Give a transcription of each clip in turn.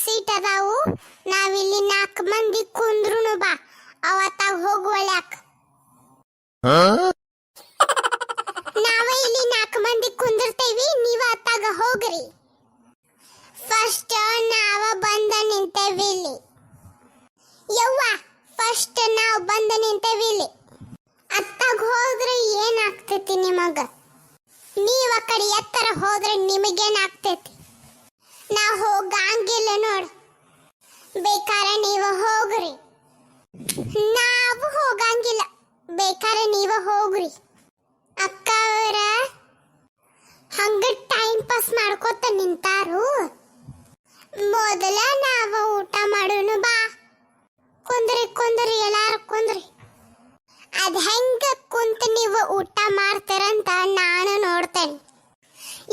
Seat ಅದಾವು. ನಾವಿಲ್ಲಿ 4 ಮಂದಿ ಕುಂದ್ರುನು ಬಾ, ಅವತ್ತಾಗ ಹೋಗುವಳ್ಯಾಕ. ನಾವ ಇಲ್ಲಿ 4 ಮಂದಿ ಕುಂದಿರ್ತೇವಿ, ನೀವ ಅತ್ತಾಗ ಹೋಗ್ರಿ. ಫಸ್ಟ್ ನಾವ ಬಂದ ನಿಂತೇವಿ ಇಲ್ಲಿ. ಯವ್ವ, ಫಸ್ಟ್ ನಾವ್ ಬಂದ ನಿಂತೇವಿ ಇಲ್ಲಿ. ಅತ್ತಾಗ ಹೋದ್ರೆ ಏನಾಗ್ತೈತಿ ನಿಮಗ? ನೀವ ಆ ಕಡೆ ಎತ್ತರ ಹೋದ್ರೆ ನಿಮಗೇನಾಗ್ತೈತಿ? ನಾ ಹೋಗಂಗಿಲ್ಲ ನೋಡು. ಬೇಕಾರೆ ನೀವು ಹೋಗ್ರಿ. ನಾವು ಹೋಗಂಗಿಲ್ಲ, ಬೇಕಾರೆ ನೀವ ಹೋಗ್ರಿ. ಅಕ್ಕ ಅವರ ಹಂಗ ಟೈಮ್ ಪಾಸ್ ಮಾಡ್ಕೋತ ನಿಂತಾರು. ಮೊದಲ ನಾವ ಊಟ ಮಾಡೋಣ ಬಾ. ಕುಂದ್ರಿ ಎಲ್ಲಾರು ಕುಂದ್ರಿ. ಅದ್ ಹೆಂಗ ಕುಂತ ನೀವು ಊಟ ಮಾಡ್ತಾರಂತ ನಾನು ನೋಡ್ತೇನೆ.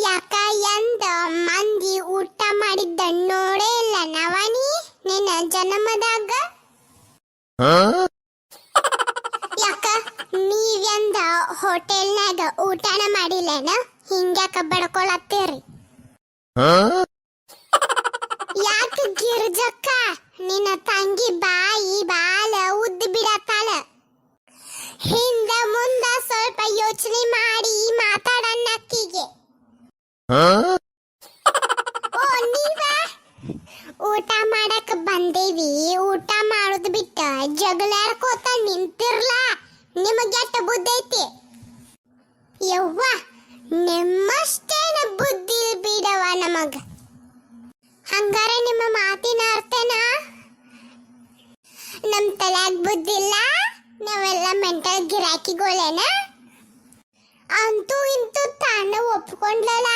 ಯಾಕ ಎಂದ ಮಂದಿ ಊಟ ಮಾಡಿದ್ದ ನೋಡೇ ಇಲ್ಲ ನವನಿ ನಿನ್ನ ಜನ್ಮದಾಗ. ಯಾಕ ನೀವ್ಯಂದ ಹೋಟೆಲ್ನಾಗ ಊಟನ ಮಾಡಿಲ್ಲೇನ? ಹಿಂಗ್ಯಾಕ ಬಡ್ಕೊಳತ್ತೀರಿ? ಯಾಕ ಗಿರ್ಜಕ್ಕ ನಿನ್ನ ತಂಗಿ ಬಾಯಿ ಬಾಲ ಉದ್ದ ಬಿಡತ್ತಾಳ. ಹಿಂದ ಮುಂದ ಸ್ವಲ್ಪ ಯೋಚನೆ ಮಾಡಿ ಮಾತಾಡನ್ನಕ್ಕಿಗೆ. ಓ ನೀವ ಊಟ ಮಾಡಕ್ ಬಂದೇವಿ, ಊಟ ಮಾಡೋದು ಬಿಟ್ಟ ಜಗಳಾಡ್ಕೋತ ನಿಂತಿರ್ಲಾ. ನಿಮಗೆಟ್ಟ ಬುದ್ಧಿ ಐತಿ? ಯವ್ವ, ನಿಮ್ಮಷ್ಟೇನ ಬುದ್ಧಿ ಬಿಡವ ನಮಗ. ಹಂಗಾರ ನಿಮ್ಮ ಮಾತಿನ ಅರ್ಥನ ನಮ್ ತಲೆಯಾಗ ಬುದ್ಧಿ ಇಲ್ಲ, ನಾವೆಲ್ಲ ಮೆಂಟಲ್ ಗಿರಾಕಿಗಳೇನ? ಅಂತೂ ಇಂತೂ ತಾನ ಒಪ್ಕೊಂಡ್ಲಲ್ಲ.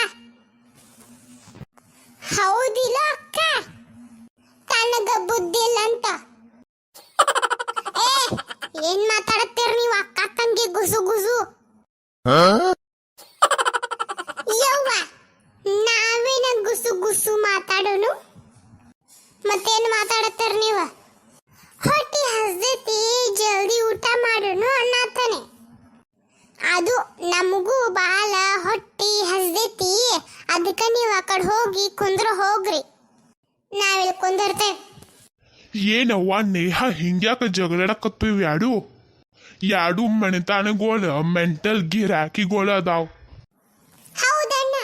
ಹೌದಿಲ್ಲ ಅಕ್ಕ? ತನಗ ಬುದ್ಧಿ ಇಲ್ಲ ಅಂತ. ಏನ್ ಮಾತಾಡತ್ತೀರ ನೀವು ಅಕ್ಕ ತಂಗಿ ಗುಸು ಗುಸು? ಯವ್ವ, ನಾವೇನ ಗುಸು ಗುಸು ಮಾತಾಡೋನು? ಮತ್ತೇನ್ ಮಾತಾಡತ್ತೀರ ನೀವು? ಹೊಟ್ಟಿ ಹಸ್ದೈತಿ, ಜಲ್ದಿ ಊಟ ಮಾಡೋನು ಅನ್ನತಾನೆ. ಅದು ನಮಗೂ ಬಾಳ ಹೊಟ್ಟಿ ಹಸ್ದೈತಿ, ಅದಕ್ಕ ನೀವು ಆ ಕಡೆ ಹೋಗಿ ಕುಂದ್ರ ಹೋಗ್ರಿ. ನಾವಿಲ್ಲಿ ಕುಂದಿರ್ತೇವೆ. ಏನವ್ವ ನೇಹ, ಹಿಂಗ್ಯಾಕ ಜಗಳಾಡಕತ್ತೀವಿ? ಯಾಡು ಮನೆತಾನಗೋಳ ಮೆಂಟಲ್ ಗಿರಾಕಿಗೋಳ ಅದಾವ್. ಹೌದಣ್ಣ,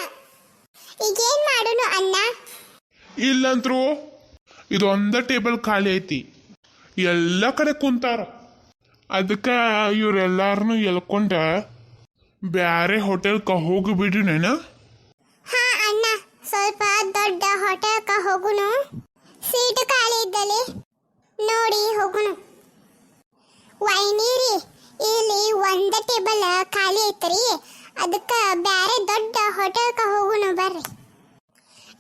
ಈಗೇನ್ ಮಾಡೋನು ಅಣ್ಣ? ಇಲ್ಲಂತ್ರು ಇದೊಂದ ಟೇಬಲ್ ಖಾಲಿ ಐತಿ, ಎಲ್ಲ ಕಡೆ ಕುಂತಾರ. ಅದಕ್ಕ ಇವ್ರೆಲ್ಲಾರನು ಎಲ್ಕೊಂಡ ಬ್ಯಾರೆ ಹೋಟೆಲ್ಕ ಹೋಗಿಬಿಡ್ರಿನೇನ? ಹಾ ಅಣ್ಣ, ಸ್ವಲ್ಪ ದೊಡ್ಡ ಹೋಟೆಲ್ಕ ಹೋಗುನು. ಸೀಟ್ ಖಾಲಿ ಇದ್ದಲ್ಲಿ ನೋಡಿ ಹೋಗುನು. ವೈನೀರಿ, ಇಲ್ಲಿ ಒಂದ ಟೇಬಲ್ ಖಾಲಿ ಐತ್ರಿ, ಅದಕ್ಕ ಬ್ಯಾರೆ ದೊಡ್ಡ ಹೋಟೆಲ್ಕ ಹೋಗುನು ಬರ್ರಿ.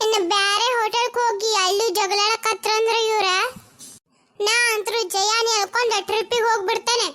ಇನ್ನು ಬ್ಯಾರೆ ಹೋಟೆಲ್ಕ ಹೋಗಿ ಅಲ್ಲೂ ಜಗಳಾಡಕತ್ರಂದ್ರ ಇವ್ರ, ನಾ ಅಂತರೂ ಜಯಾನಿ ಹೇಳ್ಕೊಂಡ ಟ್ರಿಪ್ಪಿಗೆ ಹೋಗ್ಬಿಡ್ತೇನೆ.